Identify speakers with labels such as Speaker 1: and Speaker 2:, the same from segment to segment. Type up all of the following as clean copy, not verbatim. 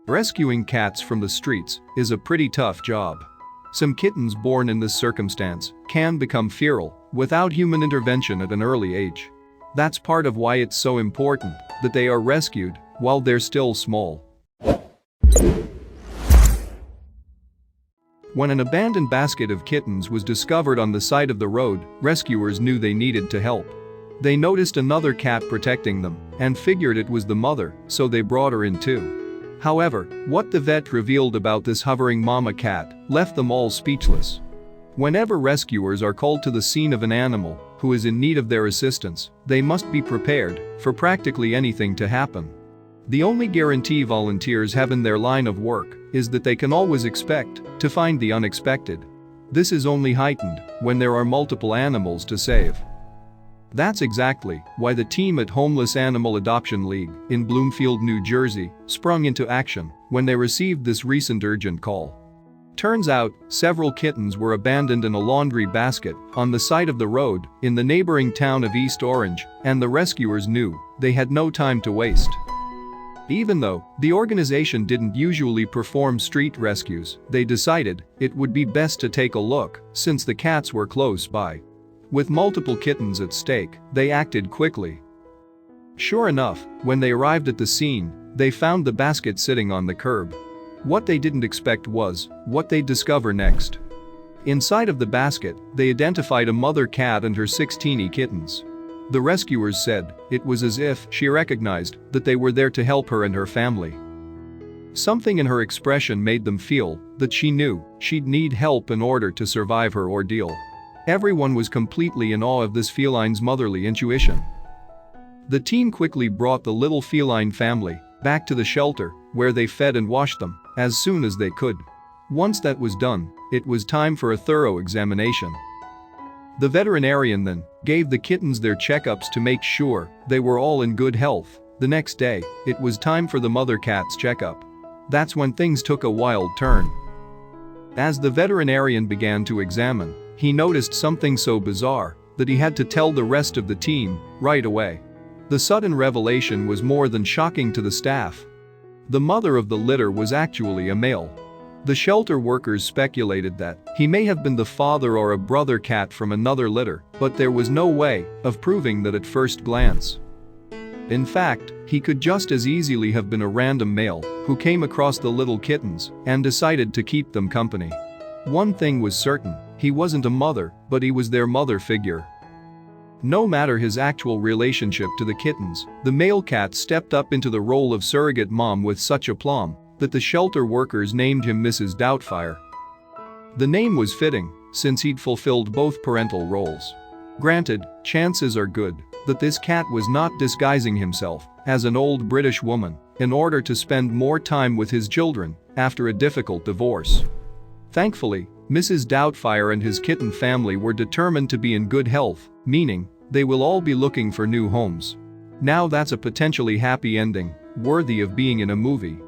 Speaker 1: Rescuing cats from the streets is a pretty tough job. Some kittens born in this circumstance can become feral without human intervention at an early age. That's part of why it's so important that they are rescued while they're still small. When an abandoned basket of kittens was discovered on the side of the road, rescuers knew they needed to help. They noticed another cat protecting them and figured it was the mother, so they brought her in too. However, what the vet revealed about this hovering mama cat left them all speechless. Whenever rescuers are called to the scene of an animal who is in need of their assistance, they must be prepared for practically anything to happen. The only guarantee volunteers have in their line of work is that they can always expect to find the unexpected. This is only heightened when there are multiple animals to save. That's exactly why the team at Homeless Animal Adoption League in Bloomfield, New Jersey, sprung into action when they received this recent urgent call. Turns out, several kittens were abandoned in a laundry basket on the side of the road in the neighboring town of East Orange, and the rescuers knew they had no time to waste. Even though the organization didn't usually perform street rescues, they decided it would be best to take a look since the cats were close by. With multiple kittens at stake, they acted quickly. Sure enough, when they arrived at the scene, they found the basket sitting on the curb. What they didn't expect was what they'd discover next. Inside of the basket, they identified a mother cat and her 6 teeny kittens. The rescuers said it was as if she recognized that they were there to help her and her family. Something in her expression made them feel that she knew she'd need help in order to survive her ordeal. Everyone was completely in awe of this feline's motherly intuition. The team quickly brought the little feline family back to the shelter where they fed and washed them as soon as they could. Once that was done, it was time for a thorough examination. The veterinarian then gave the kittens their checkups to make sure they were all in good health. The next day, it was time for the mother cat's checkup. That's when things took a wild turn. As the veterinarian began to examine, he noticed something so bizarre that he had to tell the rest of the team right away. The sudden revelation was more than shocking to the staff. The mother of the litter was actually a male. The shelter workers speculated that he may have been the father or a brother cat from another litter, but there was no way of proving that at first glance. In fact, he could just as easily have been a random male who came across the little kittens and decided to keep them company. One thing was certain, he wasn't a mother, but he was their mother figure. No matter his actual relationship to the kittens, the male cat stepped up into the role of surrogate mom with such aplomb that the shelter workers named him Mrs. Doubtfire. The name was fitting, since he'd fulfilled both parental roles. Granted, chances are good that this cat was not disguising himself as an old British woman in order to spend more time with his children after a difficult divorce. Thankfully, Mrs. Doubtfire and his kitten family were determined to be in good health, meaning they will all be looking for new homes. Now that's a potentially happy ending, worthy of being in a movie.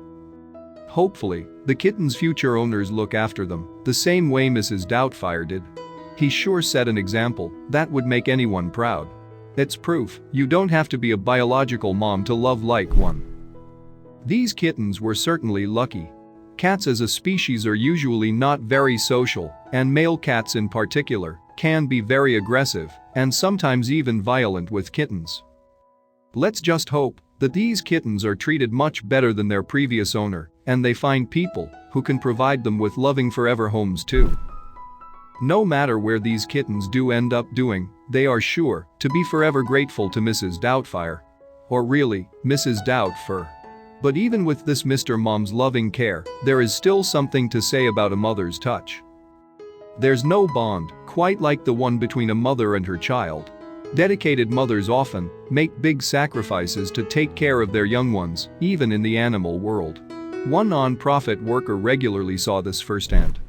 Speaker 1: Hopefully, the kittens' future owners look after them the same way Mrs. Doubtfire did. He sure set an example that would make anyone proud. It's proof you don't have to be a biological mom to love like one. These kittens were certainly lucky. Cats as a species are usually not very social, and male cats in particular can be very aggressive and sometimes even violent with kittens. Let's just hope that these kittens are treated much better than their previous owner, and they find people who can provide them with loving forever homes too. No matter where these kittens do end up doing, they are sure to be forever grateful to Mrs. Doubtfire. Or really, Mrs. Doubtfire. But even with this Mr. Mom's loving care, there is still something to say about a mother's touch. There's no bond quite like the one between a mother and her child. Dedicated mothers often make big sacrifices to take care of their young ones, even in the animal world. One non-profit worker regularly saw this firsthand.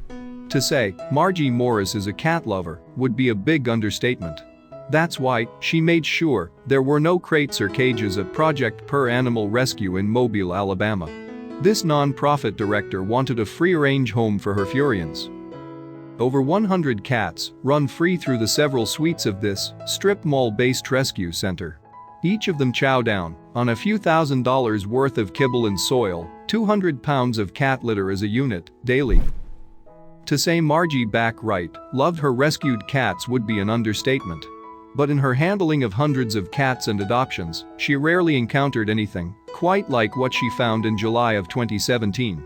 Speaker 1: To say Margie Morris is a cat lover would be a big understatement. That's why she made sure there were no crates or cages at Project Per Animal Rescue in Mobile, Alabama. This non-profit director wanted a free-range home for her Furians. Over 100 cats run free through the several suites of this strip mall-based rescue center. Each of them chow down On a few $1,000s worth of kibble and soil, 200 pounds of cat litter as a unit, daily. To say Margie back right loved her rescued cats would be an understatement. But in her handling of hundreds of cats and adoptions, she rarely encountered anything quite like what she found in July of 2017.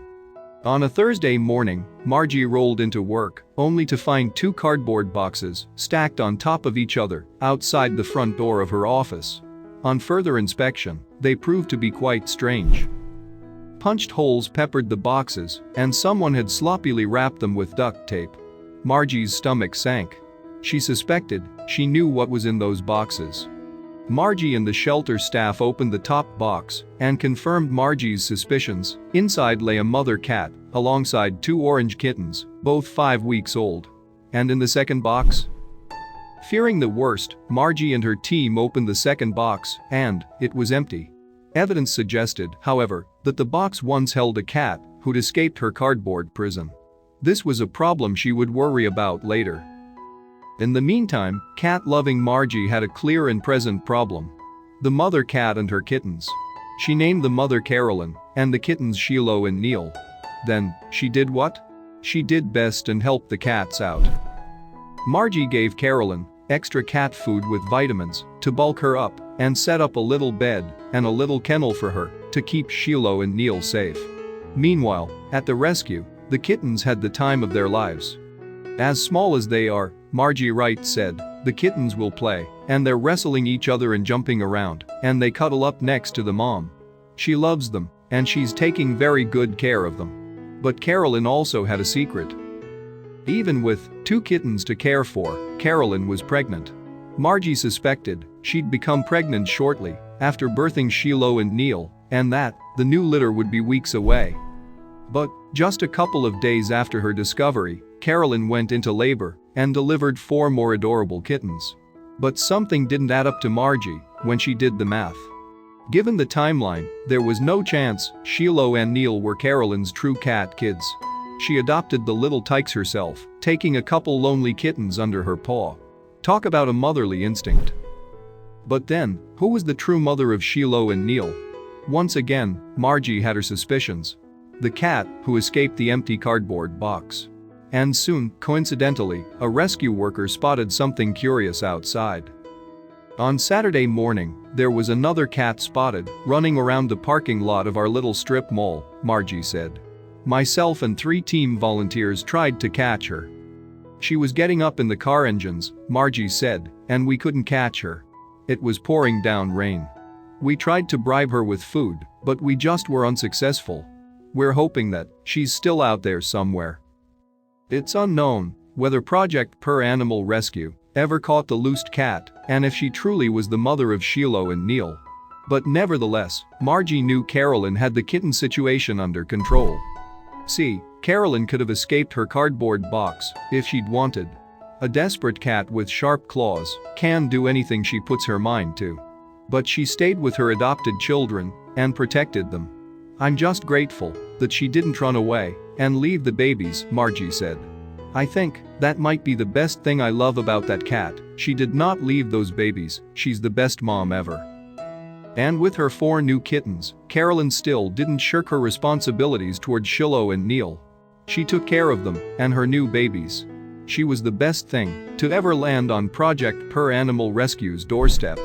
Speaker 1: On a Thursday morning, Margie rolled into work, only to find 2 cardboard boxes stacked on top of each other outside the front door of her office. On further inspection, they proved to be quite strange. Punched holes peppered the boxes, and someone had sloppily wrapped them with duct tape. Margie's stomach sank. She suspected she knew what was in those boxes. Margie and the shelter staff opened the top box and confirmed Margie's suspicions. Inside lay a mother cat alongside 2 orange kittens, both 5 weeks old. And in the second box? Fearing the worst, Margie and her team opened the second box, and it was empty. Evidence suggested, however, that the box once held a cat who'd escaped her cardboard prison. This was a problem she would worry about later. In the meantime, cat-loving Margie had a clear and present problem. The mother cat and her kittens. She named the mother Carolyn and the kittens Shiloh and Neil. Then, she did what? She did best and helped the cats out. Margie gave Carolyn extra cat food with vitamins to bulk her up and set up a little bed and a little kennel for her to keep Shiloh and Neil safe. Meanwhile, at the rescue, the kittens had the time of their lives. As small as they are, Margie Wright said, the kittens will play, and they're wrestling each other and jumping around, and they cuddle up next to the mom. She loves them, and she's taking very good care of them. But Carolyn also had a secret. Even with 2 kittens to care for, Carolyn was pregnant. Margie suspected she'd become pregnant shortly after birthing Shiloh and Neil, and that the new litter would be weeks away. But just a couple of days after her discovery, Carolyn went into labor and delivered 4 more adorable kittens. But something didn't add up to Margie when she did the math. Given the timeline, there was no chance Shiloh and Neil were Carolyn's true cat kids. She adopted the little tykes herself, taking a couple lonely kittens under her paw. Talk about a motherly instinct. But then, who was the true mother of Shiloh and Neil? Once again, Margie had her suspicions. The cat who escaped the empty cardboard box. And soon, coincidentally, a rescue worker spotted something curious outside. On Saturday morning, there was another cat spotted running around the parking lot of our little strip mall, Margie said. Myself and 3 team volunteers tried to catch her. She was getting up in the car engines, Margie said, and we couldn't catch her. It was pouring down rain. We tried to bribe her with food, but we just were unsuccessful. We're hoping that she's still out there somewhere. It's unknown whether Project Per Animal Rescue ever caught the loosed cat and if she truly was the mother of Shiloh and Neil. But nevertheless, Margie knew Carolyn had the kitten situation under control. See, Carolyn could have escaped her cardboard box if she'd wanted. A desperate cat with sharp claws can do anything she puts her mind to. But she stayed with her adopted children and protected them. I'm just grateful that she didn't run away and leave the babies, Margie said. I think that might be the best thing I love about that cat. She did not leave those babies. She's the best mom ever. And with her 4 new kittens, Carolyn still didn't shirk her responsibilities towards Shiloh and Neil. She took care of them and her new babies. She was the best thing to ever land on Project Per Animal Rescue's doorstep.